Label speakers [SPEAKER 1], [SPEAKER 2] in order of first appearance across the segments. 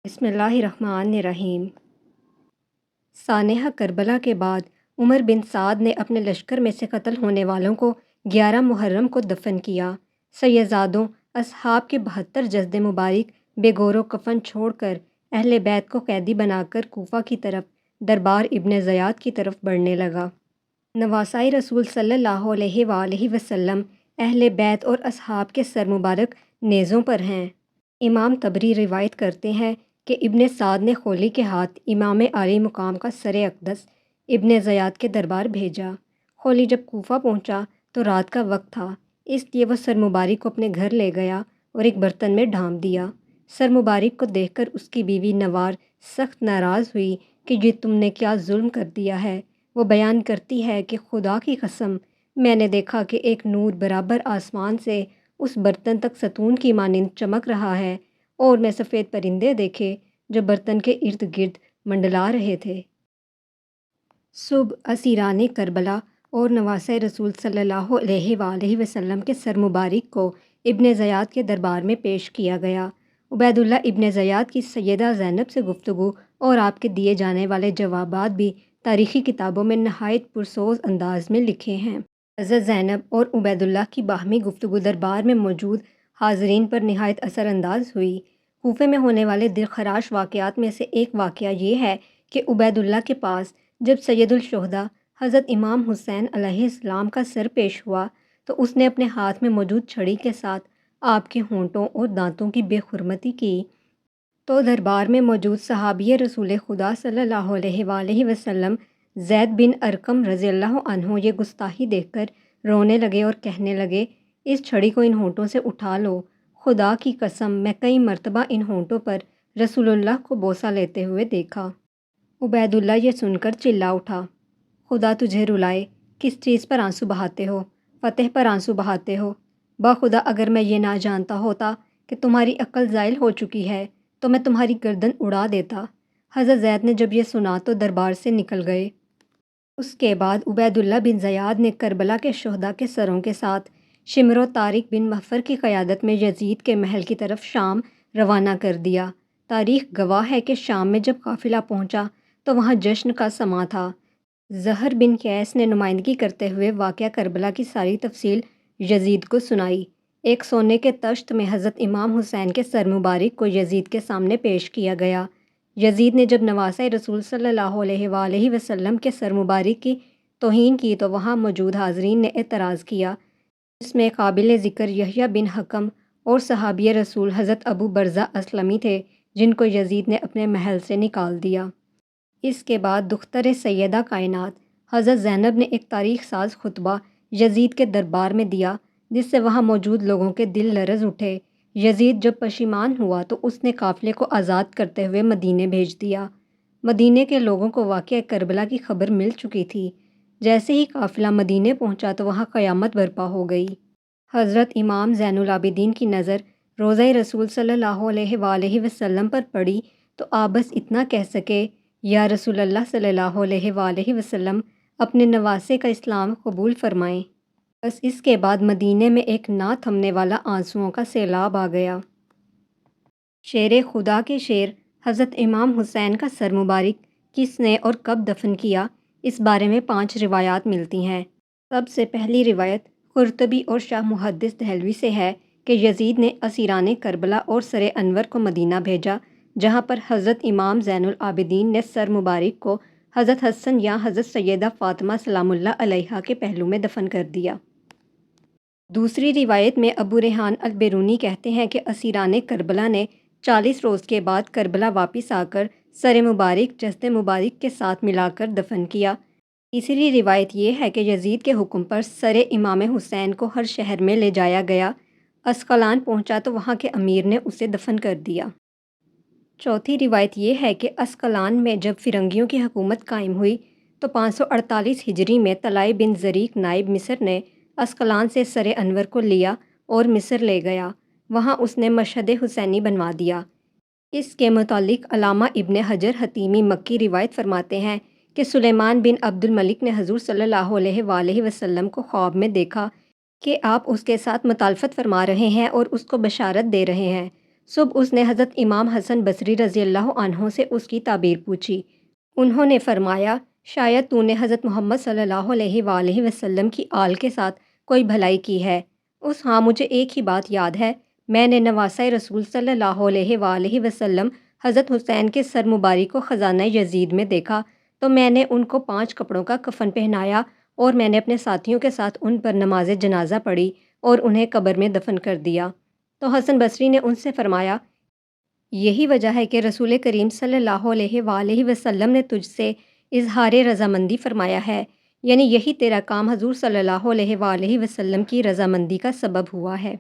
[SPEAKER 1] بسم اللہ الرحمن الرحیم۔ سانحہ کربلا کے بعد عمر بن سعد نے اپنے لشکر میں سے قتل ہونے والوں کو 11 محرم کو دفن کیا۔ سیدزادوں اصحاب کے 72 جسد مبارک بے گور و کفن چھوڑ کر اہل بیت کو قیدی بنا کر کوفہ کی طرف دربار ابن زیاد کی طرف بڑھنے لگا۔ نواسۂ رسول صلی اللہ علیہ وآلہ وسلم اہل بیت اور اصحاب کے سر مبارک نیزوں پر ہیں۔ امام طبری روایت کرتے ہیں کہ ابن سعد نے خولی کے ہاتھ امام عالی مقام کا سر اقدس ابن زیاد کے دربار بھیجا۔ خولی جب کوفہ پہنچا تو رات کا وقت تھا، اس لیے وہ سر مبارک کو اپنے گھر لے گیا اور ایک برتن میں ڈھانپ دیا۔ سر مبارک کو دیکھ کر اس کی بیوی نوار سخت ناراض ہوئی کہ یہ تم نے کیا ظلم کر دیا ہے۔ وہ بیان کرتی ہے کہ خدا کی قسم میں نے دیکھا کہ ایک نور برابر آسمان سے اس برتن تک ستون کی مانند چمک رہا ہے، اور میں سفید پرندے دیکھے جو برتن کے ارد گرد منڈلا رہے تھے۔ صبح اسیران کربلا اور نواسۂ رسول صلی اللہ علیہ وآلہ وسلم کے سر مبارک کو ابن زیاد کے دربار میں پیش کیا گیا۔ عبید اللہ ابن زیاد کی سیدہ زینب سے گفتگو اور آپ کے دیے جانے والے جوابات بھی تاریخی کتابوں میں نہایت پرسوز انداز میں لکھے ہیں۔ حضرت زینب اور عبید اللہ کی باہمی گفتگو دربار میں موجود حاضرین پر نہایت اثر انداز ہوئی۔ کوفے میں ہونے والے دلخراش واقعات میں سے ایک واقعہ یہ ہے کہ عبید اللہ کے پاس جب سید الشہداء حضرت امام حسین علیہ السلام کا سر پیش ہوا تو اس نے اپنے ہاتھ میں موجود چھڑی کے ساتھ آپ کے ہونٹوں اور دانتوں کی بے حرمتی کی تو دربار میں موجود صحابی رسول خدا صلی اللہ علیہ وآلہ وسلم زید بن ارقم رضی اللہ عنہ یہ گستاخی دیکھ کر رونے لگے اور کہنے لگے، اس چھڑی کو ان ہونٹوں سے اٹھا لو۔ خدا کی قسم میں کئی مرتبہ ان ہونٹوں پر رسول اللہ کو بوسہ لیتے ہوئے دیکھا۔ عبید اللہ یہ سن کر چلا اٹھا، خدا تجھے رلائے، کس چیز پر آنسو بہاتے ہو؟ فتح پر آنسو بہاتے ہو؟ بخدا اگر میں یہ نہ جانتا ہوتا کہ تمہاری عقل زائل ہو چکی ہے تو میں تمہاری گردن اڑا دیتا۔ حضرت زید نے جب یہ سنا تو دربار سے نکل گئے۔ اس کے بعد عبید اللہ بن زیاد نے کربلا کے شہداء کے سروں کے ساتھ شمر و طارق بن مغفر کی قیادت میں یزید کے محل کی طرف شام روانہ کر دیا۔ تاریخ گواہ ہے کہ شام میں جب قافلہ پہنچا تو وہاں جشن کا سماں تھا۔ زہر بن قیس نے نمائندگی کرتے ہوئے واقعہ کربلا کی ساری تفصیل یزید کو سنائی۔ ایک سونے کے تشت میں حضرت امام حسین کے سر مبارک کو یزید کے سامنے پیش کیا گیا۔ یزید نے جب نواسۂ رسول صلی اللہ علیہ وآلہ وسلم کے سر مبارک کی توہین کی تو وہاں موجود حاضرین نے اعتراض کیا، جس میں قابل ذکر یحییٰ بن حکم اور صحابی رسول حضرت ابو برزہ اسلمی تھے، جن کو یزید نے اپنے محل سے نکال دیا۔ اس کے بعد دختر سیدہ کائنات حضرت زینب نے ایک تاریخ ساز خطبہ یزید کے دربار میں دیا، جس سے وہاں موجود لوگوں کے دل لرز اٹھے۔ یزید جب پشیمان ہوا تو اس نے قافلے کو آزاد کرتے ہوئے مدینے بھیج دیا۔ مدینے کے لوگوں کو واقعہ کربلا کی خبر مل چکی تھی۔ جیسے ہی قافلہ مدینے پہنچا تو وہاں قیامت برپا ہو گئی۔ حضرت امام زین العابدین کی نظر روضہ رسول صلی اللہ علیہ وآلہ وسلم پر پڑی تو آپ بس اتنا کہہ سکے، یا رسول اللہ صلی اللہ علیہ وآلہ وسلم اپنے نواسے کا اسلام قبول فرمائیں۔ بس اس کے بعد مدینے میں ایک نہ تھمنے والا آنسوؤں کا سیلاب آ گیا۔ شیر خدا کے شیر حضرت امام حسین کا سر مبارک کس نے اور کب دفن کیا، اس بارے میں 5 روایات ملتی ہیں۔ سب سے پہلی روایت قرطبی اور شاہ محدث دہلوی سے ہے کہ یزید نے اسیران کربلا اور سر انور کو مدینہ بھیجا، جہاں پر حضرت امام زین العابدین نے سر مبارک کو حضرت حسن یا حضرت سیدہ فاطمہ سلام اللہ علیہا کے پہلو میں دفن کر دیا۔ دوسری روایت میں ابو ریحان البیرونی کہتے ہیں کہ اسیران کربلا نے 40 روز کے بعد کربلا واپس آ کر سر مبارک جسد مبارک کے ساتھ ملا کر دفن کیا۔ تیسری روایت یہ ہے کہ یزید کے حکم پر سر امام حسین کو ہر شہر میں لے جایا گیا، اسقلان پہنچا تو وہاں کے امیر نے اسے دفن کر دیا۔ چوتھی روایت یہ ہے کہ اسقلان میں جب فرنگیوں کی حکومت قائم ہوئی تو 548 ہجری میں طلائع بن زریق نائب مصر نے اسقلان سے سر انور کو لیا اور مصر لے گیا، وہاں اس نے مشہد حسینی بنوا دیا۔ اس کے متعلق علامہ ابن حجر حتیمی مکی روایت فرماتے ہیں کہ سلیمان بن عبد الملک نے حضور صلی اللہ علیہ وآلہ وسلم کو خواب میں دیکھا کہ آپ اس کے ساتھ مطالفت فرما رہے ہیں اور اس کو بشارت دے رہے ہیں۔ صبح اس نے حضرت امام حسن بصری رضی اللہ عنہ سے اس کی تعبیر پوچھی۔ انہوں نے فرمایا، شاید تو نے حضرت محمد صلی اللہ علیہ وآلہ وسلم کی آل کے ساتھ کوئی بھلائی کی ہے۔ ہاں، مجھے ایک ہی بات یاد ہے، میں نے نواسۂ رسول صلی اللہ علیہ وآلہ وسلم حضرت حسین کے سر مبارک کو خزانہ یزید میں دیکھا تو میں نے ان کو 5 کپڑوں کا کفن پہنایا اور میں نے اپنے ساتھیوں کے ساتھ ان پر نماز جنازہ پڑھی اور انہیں قبر میں دفن کر دیا۔ تو حسن بصری نے ان سے فرمایا، یہی وجہ ہے کہ رسول کریم صلی اللہ علیہ وآلہ وسلم نے تجھ سے اظہار رضامندی فرمایا ہے، یعنی یہی تیرا کام حضور صلی اللہ علیہ وآلہ وسلم کی رضامندی کا سبب ہوا ہے۔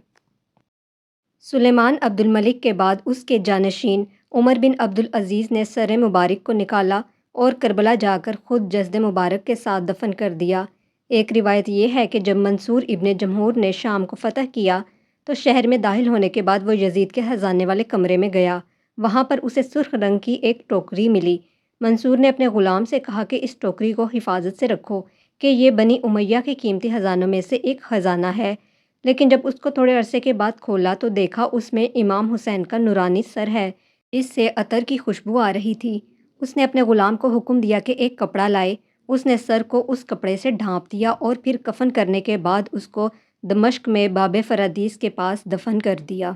[SPEAKER 1] سلیمان عبد الملک کے بعد اس کے جانشین عمر بن عبد العزیز نے سر مبارک کو نکالا اور کربلا جا کر خود جسد مبارک کے ساتھ دفن کر دیا۔ ایک روایت یہ ہے کہ جب منصور ابن جمہور نے شام کو فتح کیا تو شہر میں داخل ہونے کے بعد وہ یزید کے خزانے والے کمرے میں گیا۔ وہاں پر اسے سرخ رنگ کی ایک ٹوکری ملی۔ منصور نے اپنے غلام سے کہا کہ اس ٹوکری کو حفاظت سے رکھو کہ یہ بنی امیہ کے قیمتی خزانوں میں سے ایک خزانہ ہے، لیکن جب اس کو تھوڑے عرصے کے بعد کھولا تو دیکھا اس میں امام حسین کا نورانی سر ہے، اس سے عطر کی خوشبو آ رہی تھی۔ اس نے اپنے غلام کو حکم دیا کہ ایک کپڑا لائے۔ اس نے سر کو اس کپڑے سے ڈھانپ دیا اور پھر کفن کرنے کے بعد اس کو دمشق میں باب فرادیس کے پاس دفن کر دیا۔